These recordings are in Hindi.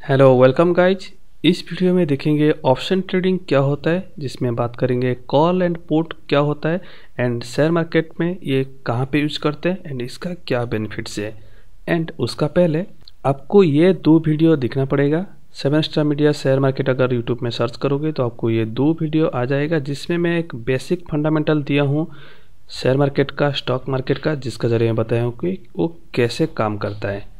Hello welcome guys. इस वीडियो में देखेंगे ऑप्शन ट्रेडिंग क्या होता है, जिसमें बात करेंगे कॉल एंड पुट क्या होता है एंड शेयर मार्केट में ये कहाँ पे यूज करते हैं एंड इसका क्या बेनिफिट्स है। एंड उसका पहले आपको ये दो वीडियो दिखना पड़ेगा। 7 स्टार मीडिया शेयर मार्केट अगर यूट्यूब में सर्च करोगे तो आपको ये दो वीडियो आ जाएगा, जिसमें मैं एक बेसिक फंडामेंटल दिया हूँ शेयर मार्केट का, स्टॉक मार्केट का, जिसका जरिए मैं बताया हूँ कि वो कैसे काम करता है।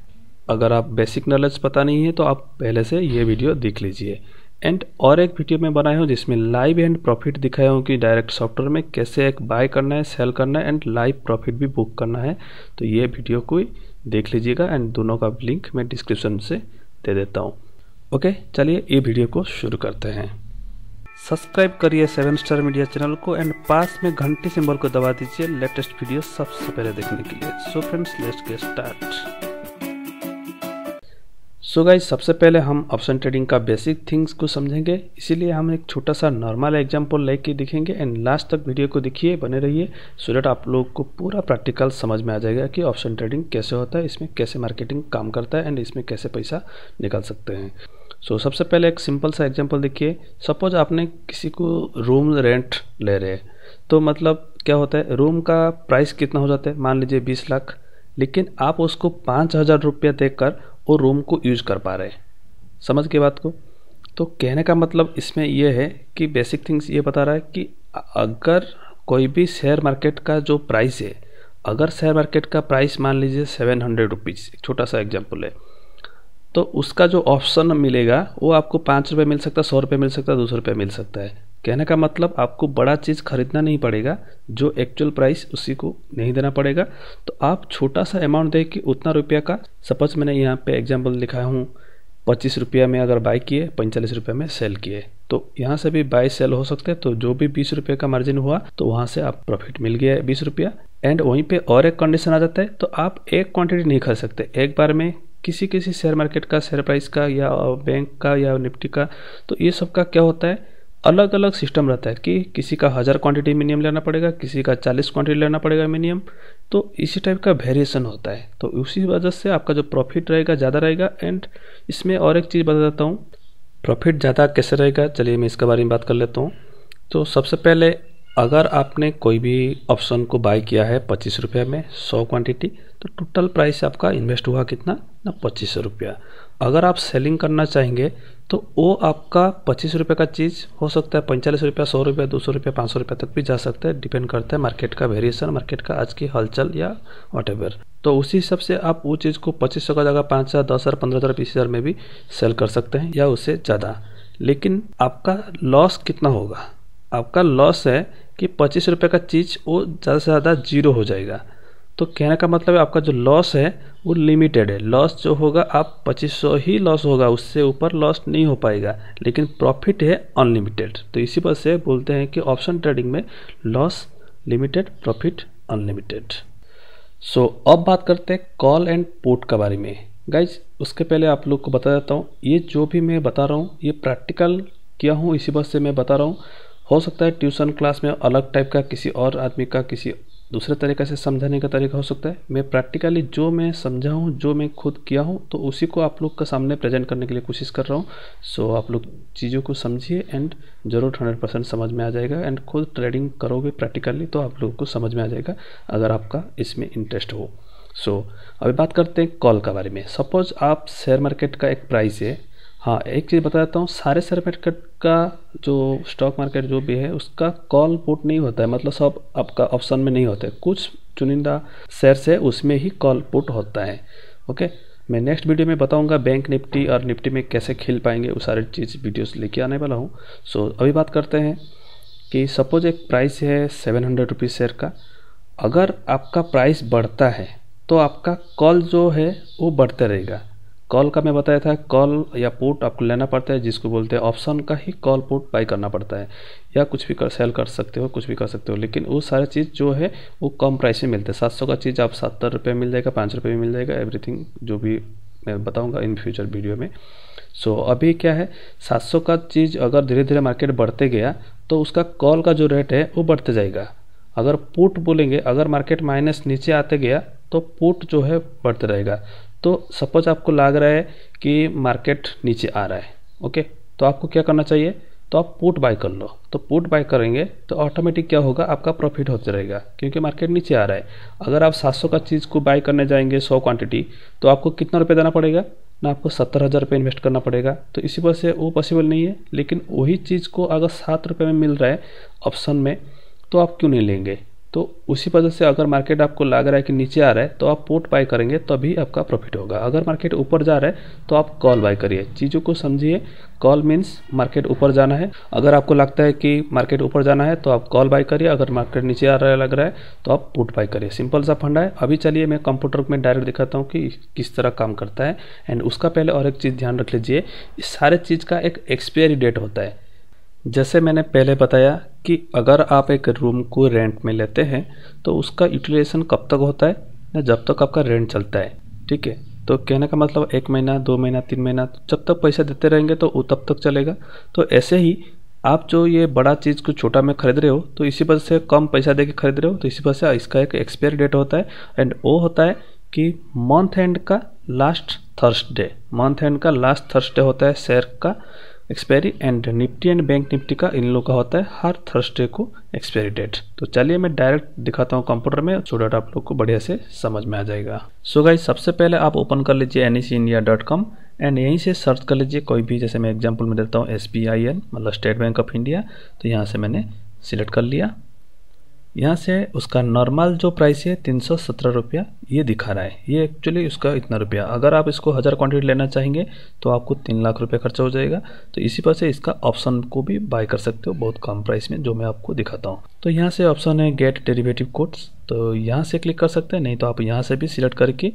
अगर आप बेसिक नॉलेज पता नहीं है तो आप पहले से ये वीडियो देख लीजिए। एंड और एक वीडियो मैं बनाया हूँ जिसमें लाइव एंड प्रॉफिट दिखाया हूँ कि डायरेक्ट सॉफ्टवेयर में कैसे एक बाय करना है, सेल करना है एंड लाइव प्रॉफिट भी बुक करना है। तो ये वीडियो को देख लीजिएगा एंड दोनों का लिंक मैं डिस्क्रिप्शन से दे देता हूँ। ओके, चलिए ये वीडियो को शुरू करते हैं। सब्सक्राइब करिए 7 स्टार मीडिया चैनल को एंड पास में घंटी सिंबल को दबा दीजिए लेटेस्ट वीडियो सबसे पहले देखने के लिए। So friends, let's get start. So guys, सबसे पहले हम ऑप्शन ट्रेडिंग का बेसिक थिंग्स को समझेंगे, इसीलिए हम एक छोटा सा नॉर्मल एग्जांपल लेके दिखेंगे एंड लास्ट तक वीडियो को देखिए, बने रहिए सो दैट आप लोग को पूरा प्रैक्टिकल समझ में आ जाएगा कि ऑप्शन ट्रेडिंग कैसे होता है, इसमें कैसे मार्केटिंग काम करता है एंड इसमें कैसे पैसा निकाल सकते हैं। सो सबसे पहले एक सिंपल सा एग्जाम्पल देखिए। सपोज आपने किसी को रूम रेंट ले रहे हैं, तो मतलब क्या होता है, रूम का प्राइस कितना हो जाता है, मान लीजिए 20 लाख, लेकिन आप उसको 5,000 रुपया देकर वो रूम को यूज कर पा रहे हैं। समझ के बात को? तो कहने का मतलब इसमें यह है कि बेसिक थिंग्स ये बता रहा है कि अगर कोई भी शेयर मार्केट का जो प्राइस है, अगर शेयर मार्केट का प्राइस मान लीजिए 700 रुपीज़, एक छोटा सा एग्जांपल है, तो उसका जो ऑप्शन मिलेगा वो आपको 5 रुपये मिल सकता है, 100 रुपये मिल सकता है, 200 रुपये मिल सकता है। कहने का मतलब आपको बड़ा चीज़ खरीदना नहीं पड़ेगा, जो एक्चुअल प्राइस उसी को नहीं देना पड़ेगा। तो आप छोटा सा अमाउंट दे कि उतना रुपया का, सपोज मैंने यहाँ पे एग्जांपल लिखाया हूँ 25 रुपया में अगर बाय किए, 45 रुपये में सेल किए, तो यहाँ से भी बाय सेल हो सकते हैं। तो जो भी 20 रुपये का मार्जिन हुआ तो वहाँ से आप प्रॉफिट मिल गया 20 रुपया। एंड वहीं पे और एक कंडीशन आ जाता है, तो आप एक क्वांटिटी नहीं खरीद सकते एक बार में, किसी शेयर मार्केट का, शेयर प्राइस का या बैंक का या निफ्टी का। तो ये सब का क्या होता है, अलग अलग सिस्टम रहता है कि किसी का 1000 क्वांटिटी मिनिमम लेना पड़ेगा, किसी का 40 क्वांटिटी लेना पड़ेगा मिनिमम। तो इसी टाइप का वेरिएशन होता है, तो उसी वजह से आपका जो प्रॉफिट रहेगा ज़्यादा रहेगा। एंड इसमें और एक चीज़ बता देता हूँ, प्रॉफिट ज़्यादा कैसे रहेगा, चलिए मैं इसके बारे में बात कर लेता हूँ। तो सबसे पहले अगर आपने कोई भी ऑप्शन को बाय किया है 25 रुपये में 100 क्वांटिटी, तो टोटल प्राइस आपका इन्वेस्ट हुआ कितना ना, 2500 रुपया। अगर आप सेलिंग करना चाहेंगे तो वो आपका 25 रुपये का चीज़ हो सकता है 45 रुपया, 100 रुपया, 200 रुपया, 500 रुपया तक भी जा सकता है, डिपेंड करता है मार्केट का वेरिएशन, मार्केट का आज की हलचल या व्हाटएवर। तो उसी हिसाब से आप वो चीज़ को 2500 का जगह 5,000, 10,000, 15,000, 20,000 में भी सेल कर सकते हैं या उससे ज़्यादा। लेकिन आपका लॉस कितना होगा, आपका लॉस है कि 25 रुपये का चीज़ वो ज़्यादा से ज़्यादा जीरो हो जाएगा। तो कहने का मतलब है आपका जो लॉस है वो लिमिटेड है। लॉस जो होगा आप 2500 ही लॉस होगा, उससे ऊपर लॉस नहीं हो पाएगा, लेकिन प्रॉफिट है अनलिमिटेड। तो इसी वजह से बोलते हैं कि ऑप्शन ट्रेडिंग में लॉस लिमिटेड, प्रॉफिट अनलिमिटेड। सो अब बात करते हैं कॉल एंड पुट के बारे में। गाइज, उसके पहले आप लोग को बता देता हूँ, ये जो भी मैं बता रहा हूँ ये प्रैक्टिकल किया हूँ, इसी वजह से मैं बता रहा हूँ। हो सकता है ट्यूशन क्लास में अलग टाइप का, किसी और आदमी का किसी दूसरे तरीके से समझाने का तरीका हो सकता है। मैं प्रैक्टिकली जो मैं समझा हूँ, जो मैं खुद किया हूँ, तो उसी को आप लोग के सामने प्रेजेंट करने के लिए कोशिश कर रहा हूँ। सो आप लोग चीज़ों को समझिए एंड ज़रूर 100% समझ में आ जाएगा। एंड खुद ट्रेडिंग करोगे प्रैक्टिकली तो आप लोगों को समझ में आ जाएगा, अगर आपका इसमें इंटरेस्ट हो। सो अभी बात करते हैं कॉल के बारे में। सपोज आप शेयर मार्केट का एक प्राइस है, हाँ एक चीज़ बताता हूँ, सारे शेयर मार्केट का जो स्टॉक मार्केट जो भी है उसका कॉल पुट नहीं होता है, मतलब सब आपका ऑप्शन में नहीं होता है, कुछ चुनिंदा शेयर्स है उसमें ही कॉल पुट होता है। ओके, मैं नेक्स्ट वीडियो में बताऊंगा बैंक निफ्टी और निफ्टी में कैसे खेल पाएंगे, वो सारी चीज़ वीडियोस लेके आने वाला हूँ। सो अभी बात करते हैं कि सपोज एक प्राइस है 700 रुपीज़ शेयर का। अगर आपका प्राइस बढ़ता है तो आपका कॉल जो है वो बढ़ते रहेगा। कॉल का मैं बताया था, कॉल या पुट आपको लेना पड़ता है, जिसको बोलते हैं ऑप्शन का ही कॉल पुट बाय करना पड़ता है, या कुछ भी सेल कर सकते हो, कुछ भी कर सकते हो। लेकिन वो सारी चीज़ जो है वो कम प्राइस में मिलते हैं। 700 का चीज़ आप 70 रुपये मिल जाएगा, 5 रुपये में मिल जाएगा, एवरीथिंग जो भी मैं बताऊँगा इन फ्यूचर वीडियो में। सो अभी क्या है, 700 का चीज़ अगर धीरे धीरे मार्केट बढ़ते गया तो उसका कॉल का जो रेट है वो बढ़ते जाएगा। अगर पुट बोलेंगे, अगर मार्केट माइनस नीचे आते गया तो पुट जो है बढ़ते रहेगा। तो सपोज आपको लग रहा है कि मार्केट नीचे आ रहा है, ओके, तो आपको क्या करना चाहिए, तो आप पुट बाय कर लो। तो पुट बाय करेंगे तो ऑटोमेटिक क्या होगा, आपका प्रॉफिट होता रहेगा क्योंकि मार्केट नीचे आ रहा है। अगर आप 700 का चीज़ को बाय करने जाएंगे 100 क्वांटिटी, तो आपको कितना रुपये देना पड़ेगा ना, आपको 70,000 रुपये इन्वेस्ट करना पड़ेगा। तो इसी वजह से वो पॉसिबल नहीं है। लेकिन वही चीज़ को अगर 7 रुपये में मिल रहा है ऑप्शन में, तो आप क्यों नहीं लेंगे। तो उसी वजह से अगर मार्केट आपको लग रहा है कि नीचे आ रहा है तो आप पुट बाय करेंगे तभी आपका प्रॉफिट होगा। अगर मार्केट ऊपर जा रहा है तो आप कॉल बाय करिए। चीज़ों को समझिए, कॉल मीन्स मार्केट ऊपर जाना है। अगर आपको लगता है कि मार्केट ऊपर जाना है तो आप कॉल बाय करिए, अगर मार्केट नीचे आ रहा है लग रहा है तो आप पुट बाय करिए। सिंपल सा फंडा है। अभी चलिए मैं कंप्यूटर में डायरेक्ट दिखाता हूँ कि किस तरह काम करता है। एंड उसका पहले और एक चीज़ ध्यान रख लीजिए, इस सारे चीज़ का एक एक्सपायरी डेट होता है। जैसे मैंने पहले बताया कि अगर आप एक रूम को रेंट में लेते हैं तो उसका यूटिलाइजेशन कब तक होता है ना, जब तक आपका रेंट चलता है, ठीक है। तो कहने का मतलब 1 महीना 2 महीना 3 महीना, जब तक पैसा देते रहेंगे तो वो तब तक चलेगा। तो ऐसे ही आप जो ये बड़ा चीज़ को छोटा में खरीद रहे हो तो इसी वजह से कम पैसा दे के खरीद रहे हो, तो इसी वजह से इसका एक एक्सपायरी डेट होता है। एंड वो होता है कि मंथ एंड का लास्ट थर्सडे, मंथ एंड का लास्ट थर्सडे होता है शेयर का expiry. And Nifty and bank Nifty का इन लोग का होता है हर थर्सडे को एक्सपायरी डेट। तो चलिए मैं डायरेक्ट दिखाता हूँ कंप्यूटर में, सो डेट आप लोग को बढ़िया से समझ में आ जाएगा। सो गाइस, सबसे पहले आप ओपन कर लीजिए nseIndia.com एंड यहीं से सर्च कर लीजिए कोई भी, जैसे मैं एग्जांपल में देता हूँ SBIN मतलब स्टेट बैंक ऑफ इंडिया। तो यहाँ से मैंने सिलेक्ट कर लिया। यहाँ से उसका नॉर्मल जो प्राइस है 317 रुपया ये दिखा रहा है, ये एक्चुअली उसका इतना रुपया। अगर आप इसको 1000 क्वांटिटी लेना चाहेंगे तो आपको 3 लाख रुपये खर्चा हो जाएगा। तो इसी पर से इसका ऑप्शन को भी बाय कर सकते हो बहुत कम प्राइस में, जो मैं आपको दिखाता हूँ। तो यहाँ से ऑप्शन है गेट डेरिवेटिव कोड्स, तो यहाँ से क्लिक कर सकते हैं, नहीं तो आप यहाँ से भी सिलेक्ट करके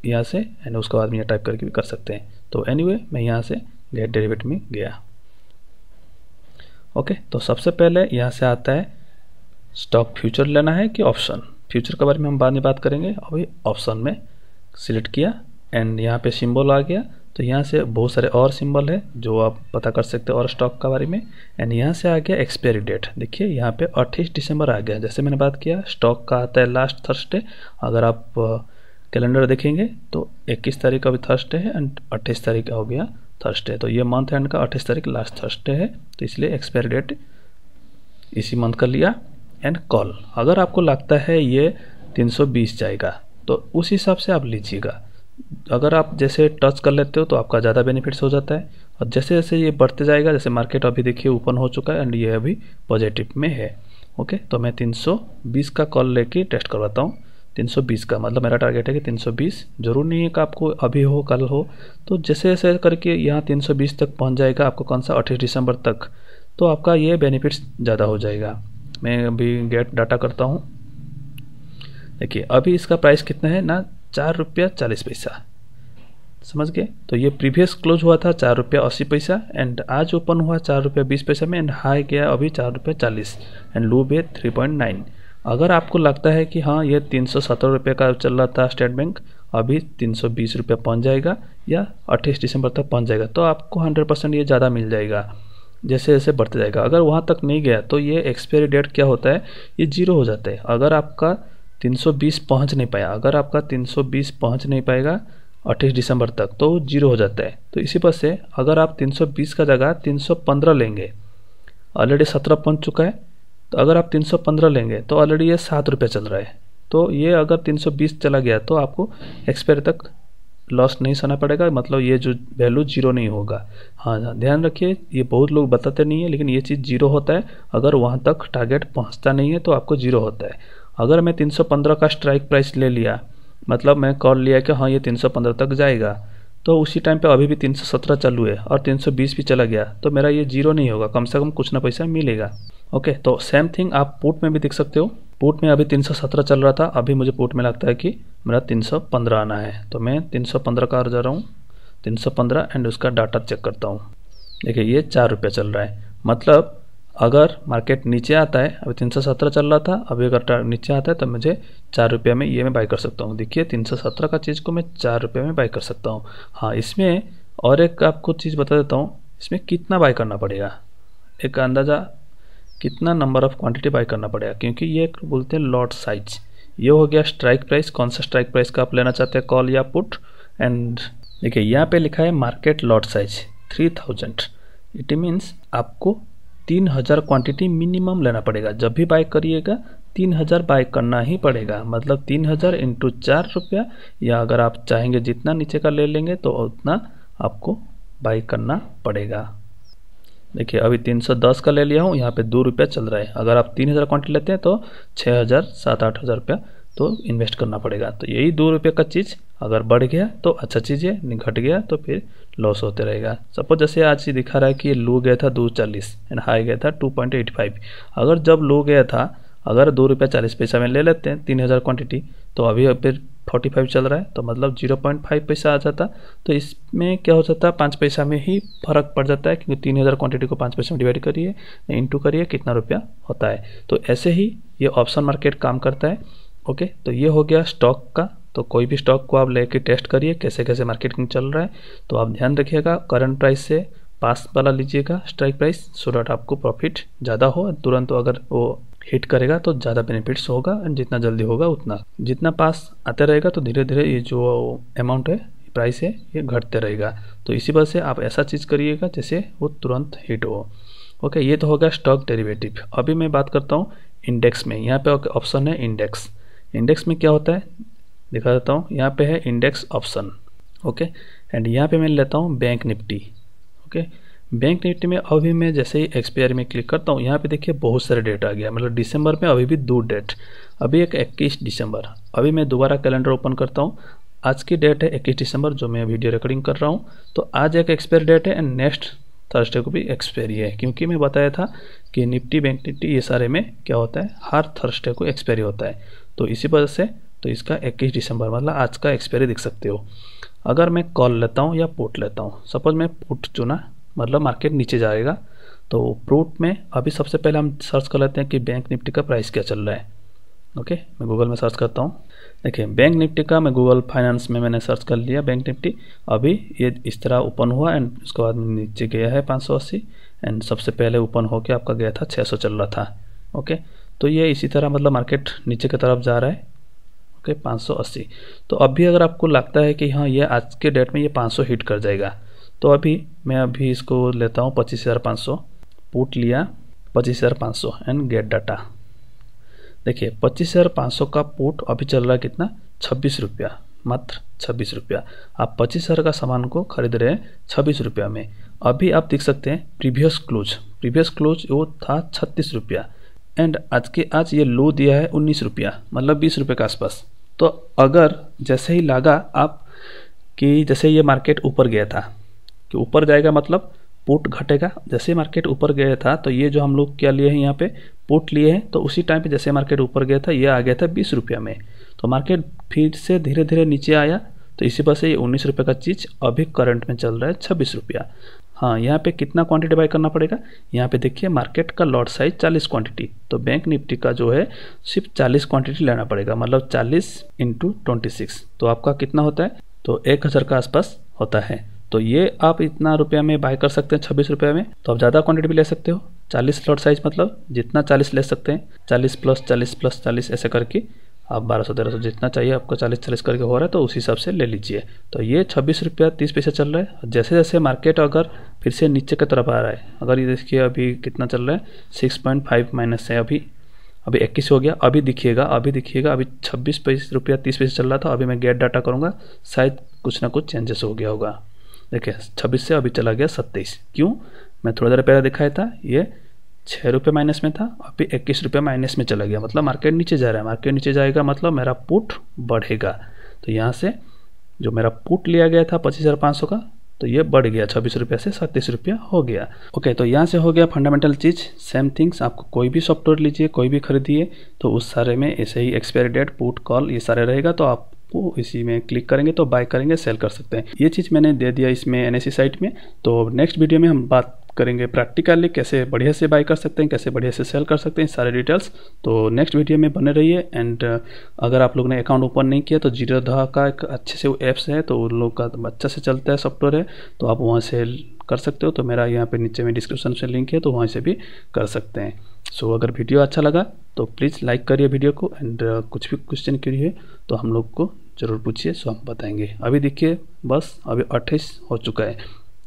यहाँ से एंड उसके बाद में यहाँ टाइप करके भी कर सकते हैं। तो एनीवे मैं यहाँ से गेट डेरिवेटिव में गया। ओके, तो सबसे पहले यहाँ से आता है स्टॉक फ्यूचर लेना है कि ऑप्शन। फ्यूचर के बारे में हम बाद में बात करेंगे। अभी ऑप्शन में सिलेक्ट किया एंड यहाँ पे सिंबल आ गया। तो यहाँ से बहुत सारे और सिंबल है जो आप पता कर सकते हो और स्टॉक के बारे में। एंड यहाँ से आ गया एक्सपायरी डेट, देखिए यहाँ पे 28 दिसंबर आ गया। जैसे मैंने बात किया स्टॉक का आता है लास्ट थर्सडे। अगर आप कैलेंडर देखेंगे तो 21 तारीख का भी थर्सडे है एंड 28 तारीख का हो गया थर्सडे। तो ये मंथ एंड का 28 तारीख लास्ट थर्सडे है, तो इसलिए एक्सपायरी डेट इसी मंथ का लिया। एंड कॉल, अगर आपको लगता है ये 320 जाएगा तो उस हिसाब से आप लीजिएगा। अगर आप जैसे टच कर लेते हो तो आपका ज़्यादा बेनिफिट्स हो जाता है। और जैसे जैसे ये बढ़ते जाएगा, जैसे मार्केट अभी देखिए ओपन हो चुका है एंड ये अभी पॉजिटिव में है। ओके, तो मैं 320 का कॉल लेके टेस्ट करवाता हूँ। 320 का मतलब मेरा टारगेट है कि 320, जरूर नहीं है कि आपको अभी हो कल हो। तो जैसे जैसे करके यहाँ 320 तक पहुँच जाएगा आपको, कौन सा 28 दिसंबर तक, तो आपका ये बेनिफिट्स ज़्यादा हो जाएगा। मैं अभी गेट डाटा करता हूँ। देखिए अभी इसका प्राइस कितना है ना, 4 रुपया 40 पैसा, समझ गए। तो ये प्रीवियस क्लोज हुआ था 4 रुपया 80 पैसा एंड आज ओपन हुआ 4 रुपया 20 पैसा में एंड हाई गया अभी 4 रुपया 40 एंड लो भी 3.9। अगर आपको लगता है कि हाँ ये 317 रुपये का चल रहा था स्टेट बैंक, अभी 320 रुपया पहुँच जाएगा या 28 दिसंबर तक पहुँच जाएगा, तो आपको 100% ये ज़्यादा मिल जाएगा जैसे जैसे बढ़ते जाएगा। अगर वहाँ तक नहीं गया तो ये एक्सपायरी डेट क्या होता है, ये 0 हो जाता है। अगर आपका 320 पहुँच नहीं पाया, अगर आपका 320 पहुँच नहीं पाएगा 28 दिसंबर तक, तो 0 हो जाता है। तो इसी पर से अगर आप 320 का जगह 315 लेंगे, ऑलरेडी 17 पहुँच चुका है, तो अगर आप 315 लेंगे तो ऑलरेडी ये 7 रुपये चल रहा है। तो ये अगर 320 चला गया तो आपको एक्सपायरी तक लॉस नहीं सहना पड़ेगा, मतलब ये जो वैल्यू 0 नहीं होगा। हाँ ध्यान रखिए, ये बहुत लोग बताते नहीं है लेकिन ये चीज़ 0 होता है। अगर वहाँ तक टारगेट पहुँचता नहीं है तो आपको 0 होता है। अगर मैं 315 का स्ट्राइक प्राइस ले लिया, मतलब मैं कॉल लिया कि हाँ ये 315 तक जाएगा, तो उसी टाइम पे अभी भी 317 चालू है और 320 भी चला गया, तो मेरा ये 0 नहीं होगा, कम से कम कुछ ना पैसा मिलेगा। ओके, तो सेम थिंग आप पुट में भी देख सकते हो। पुट में अभी 317 चल रहा था, अभी मुझे पुट में लगता है कि मेरा 315 आना है, तो मैं 315 का जा रहा हूँ, 315 एंड उसका डाटा चेक करता हूँ। देखिए ये 4 रुपया चल रहा है, मतलब अगर मार्केट नीचे आता है, अभी 317 चल रहा था, अभी अगर नीचे आता है तो मुझे 4 रुपया में ये मैं बाई कर सकता हूँ। देखिए 317 का चीज़ को मैं 4 रुपये में बाई कर सकता हूँ। हाँ, इसमें और एक आपको चीज़ बता देता हूँ, इसमें कितना बाई करना पड़ेगा, एक अंदाज़ा कितना नंबर ऑफ क्वांटिटी बाई करना पड़ेगा, क्योंकि ये बोलते हैं लॉट साइज। ये हो गया स्ट्राइक प्राइस, कौन सा स्ट्राइक प्राइस का आप लेना चाहते हैं, कॉल या पुट। एंड देखिए यहाँ पे लिखा है market lot size 3000। It means आपको 3000 क्वांटिटी मिनिमम लेना पड़ेगा। जब भी बाय करिएगा 3000 बाय करना ही पड़ेगा, मतलब 3000 इंटू 4 रुपया, या अगर आप चाहेंगे जितना नीचे का ले लेंगे तो उतना आपको बाय करना पड़ेगा। देखिए अभी 310 का ले लिया हूँ, यहाँ पे 2 रुपया चल रहा है। अगर आप 3000 क्वांटिटी लेते हैं तो 6000 7-8 हज़ार रुपया तो इन्वेस्ट करना पड़ेगा। तो यही 2 रुपये का चीज़ अगर बढ़ गया तो अच्छा चीज़ है, नहीं घट गया तो फिर लॉस होते रहेगा। सपोज जैसे आज ही दिखा रहा है कि लो गया था 2.40 एंड हाई गया था 2.85। अगर जब लो गया था, अगर 2 रुपया 40 पैसा में ले लेते हैं 3000 क्वांटिटी, तो अभी फिर 45 चल रहा है, तो मतलब 0.5 पैसा आ जाता। तो इसमें क्या हो जाता है, 5 पैसा में ही फर्क पड़ जाता है, क्योंकि 3000 क्वांटिटी को 5 पैसे में डिवाइड करिए, इंटू करिए, कितना रुपया होता है। तो ऐसे ही ये ऑप्शन मार्केट काम करता है। ओके, तो ये हो गया स्टॉक का। तो कोई भी स्टॉक को आप लेके टेस्ट करिए कैसे कैसे मार्केटिंग चल रहा है। तो आप ध्यान रखिएगा करंट प्राइस से पास वाला लीजिएगा स्ट्राइक प्राइस, सो डैट आपको प्रॉफिट ज़्यादा हो। तुरंत अगर वो हिट करेगा तो ज़्यादा बेनिफिट्स होगा, एंड जितना जल्दी होगा उतना, जितना पास आते रहेगा तो धीरे धीरे ये जो अमाउंट है, प्राइस है, ये घटते रहेगा। तो इसी वजह से आप ऐसा चीज़ करिएगा जैसे वो तुरंत हिट हो। ओके, ये तो होगा स्टॉक डेरिवेटिव। अभी मैं बात करता हूँ इंडेक्स में। यहाँ पे ऑप्शन है इंडेक्स। इंडेक्स में क्या होता है दिखा देता हूँ। यहाँ पे है इंडेक्स ऑप्शन। ओके, एंड यहाँ पे मैं लेता हूँ bank Nifty. Okay, bank Nifty में अभी मैं जैसे ही एक्सपायरी में क्लिक करता हूँ, यहाँ पे देखिए बहुत सारे डेट आ गया। मतलब दिसंबर में अभी भी 2 डेट, अभी एक 21 दिसंबर। अभी मैं दोबारा कैलेंडर ओपन करता हूँ। आज की डेट है 21 दिसंबर जो मैं वीडियो रिकॉर्डिंग कर रहा हूँ। तो आज एक एक्सपायरी डेट है एंड नेक्स्ट थर्सडे को भी एक्सपायरी है, क्योंकि मैं बताया था कि निफ्टी बैंक निफ्टी ये सारे में क्या होता है, हर थर्सडे को एक्सपायरी होता है। तो इसी वजह से तो इसका 21 दिसंबर मतलब आज का एक्सपायरी देख सकते हो। अगर मैं कॉल लेता हूँ या पुट लेता हूँ, सपोज मैं पुट चुना, मतलब मार्केट नीचे जाएगा, तो पुट में अभी सबसे पहले हम सर्च कर लेते हैं कि बैंक निफ्टी का प्राइस क्या चल रहा है। ओके, मैं गूगल में सर्च करता हूँ। देखिए बैंक निफ्टी का मैं गूगल फाइनेंस में मैंने सर्च कर लिया बैंक निफ्टी। अभी ये इस तरह ओपन हुआ एंड उसके बाद नीचे गया है 580 एंड सबसे पहले ओपन होके आपका गया था 600 चल रहा था। ओके, तो ये इसी तरह मतलब मार्केट नीचे की तरफ जा रहा है। ओके, 580। तो अभी अगर आपको लगता है कि हाँ ये आज के डेट में ये 500 हिट कर जाएगा, तो मैं इसको लेता हूँ 25,500। पुट लिया 25,500 एंड गेट डाटा। देखिए 25,500 का पुट अभी चल रहा है कितना, 26 रुपया, मात्र 26 रुपया। आप 25,000 का सामान को खरीद रहे हैं 26 रुपया में। अभी आप देख सकते हैं प्रीवियस क्लोज वो था 36 रुपया एंड आज ये लो दिया है 19 रुपया, मतलब 20 रुपये के आसपास। तो अगर जैसे ही लगा आप कि जैसे ये मार्केट ऊपर गया था कि ऊपर जाएगा मतलब पुट घटेगा, जैसे मार्केट ऊपर गया था तो ये जो हम लोग क्या लिए हैं यहाँ पे पुट लिए हैं, तो उसी टाइम पे जैसे मार्केट ऊपर गया था ये आ गया था 20 रुपया में। तो मार्केट फिर से धीरे धीरे नीचे आया, तो इसी वजह से ये 19 रुपये का चीज़ अभी करंट में चल रहा है 26 रुपया। हाँ, यहाँ पे कितना क्वांटिटी बाय करना पड़ेगा, यहाँ पे देखिए मार्केट का लॉट साइज 40 क्वांटिटी, तो बैंक निफ्टी का जो है सिर्फ 40 क्वांटिटी लेना पड़ेगा, मतलब 40 × 26, तो आपका कितना होता है, तो 1000 के आसपास होता है। तो ये आप इतना रुपया में बाय कर सकते हैं 26 रुपये में। तो आप ज़्यादा क्वांटिटी भी ले सकते हो, 40 लॉट साइज मतलब जितना 40 ले सकते हैं, 40 + 40 + 40 ऐसे करके आप 1200-1300 जितना चाहिए आपको 40-40 करके हो रहा है, तो उस हिसाब से ले लीजिए। तो ये 26 रुपया 30 पैसे चल रहा है। जैसे जैसे मार्केट अगर फिर से नीचे की तरफ आ रहा है, अगर ये देखिए अभी कितना चल रहा है 6.5 माइनस है, अभी 21 हो गया। अभी दिखिएगा अभी 26 रुपया 30 पैसे चल रहा था। अभी मैं गेट डाटा करूँगा, शायद कुछ ना कुछ चेंजेस हो गया होगा। देखिए 26 से अभी चला गया 27। क्यों, मैं थोड़ा देर पहले दिखाया था ये 6 रुपये माइनस में था, अभी 21 रुपये माइनस में चला गया, मतलब मार्केट नीचे जा रहा है। मार्केट नीचे जाएगा मतलब मेरा पुट बढ़ेगा। तो यहाँ से जो मेरा पुट लिया गया था 25,500 का, तो ये बढ़ गया 26 रुपये से 37 रुपया हो गया। ओके, तो यहाँ से हो गया फंडामेंटल चीज़। सेम थिंग्स आपको कोई भी सॉफ्टवेयर लीजिए, कोई भी खरीदिए, तो उस सारे में ऐसे ही एक्सपायरी डेट, पुट, कॉल ये सारे रहेगा, तो आप वो इसी में क्लिक करेंगे तो बाय करेंगे, सेल कर सकते हैं। ये चीज़ मैंने दे दिया इसमें NSE साइट में। तो नेक्स्ट वीडियो में हम बात करेंगे प्रैक्टिकली कैसे बढ़िया से बाय कर सकते हैं, कैसे बढ़िया से सेल कर सकते हैं, सारे डिटेल्स। तो नेक्स्ट वीडियो में बने रहिए। एंड अगर आप लोग ने अकाउंट ओपन नहीं किया तो जीरोधा का एक अच्छे से ऐप्स है, तो उन लोग का अच्छा से चलता है सॉफ्टवेयर है, तो आप वहाँ से कर सकते हो। तो मेरा यहाँ पे नीचे में डिस्क्रिप्शन से लिंक है, तो वहाँ से भी कर सकते हैं। सो अगर वीडियो अच्छा लगा तो प्लीज़ लाइक करिए वीडियो को, एंड कुछ भी क्वेश्चन करिए तो हम लोग को ज़रूर पूछिए, सो हम बताएंगे। अभी देखिए बस अभी 28 हो चुका है,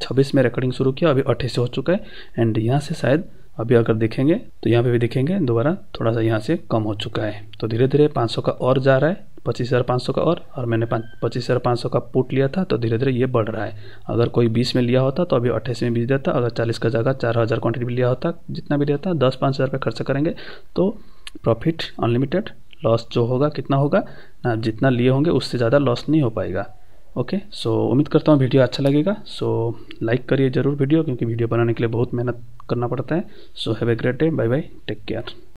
26 में रिकॉर्डिंग शुरू किया, अभी 28 हो चुका है। एंड यहाँ से शायद अभी अगर देखेंगे तो यहाँ पे भी देखेंगे दोबारा थोड़ा सा यहाँ से कम हो चुका है। तो धीरे धीरे 500 का और जा रहा है, 25,500 का और मैंने 25,500 का पुट लिया था, तो धीरे धीरे ये बढ़ रहा है। अगर कोई 20 में लिया होता तो अभी 28 में बेच देता। अगर 40 का जगह 4,000 क्वान्टिटी भी लिया होता, जितना भी लिया था 10-5 हज़ार रुपये खर्चा करेंगे तो प्रॉफिट अनलिमिटेड। लॉस जो होगा कितना होगा ना, जितना लिए होंगे उससे ज़्यादा लॉस नहीं हो पाएगा। ओके, सो उम्मीद करता हूँ वीडियो अच्छा लगेगा। सो लाइक करिए ज़रूर वीडियो, क्योंकि वीडियो बनाने के लिए बहुत मेहनत करना पड़ता है। So have a great day, bye bye, take care.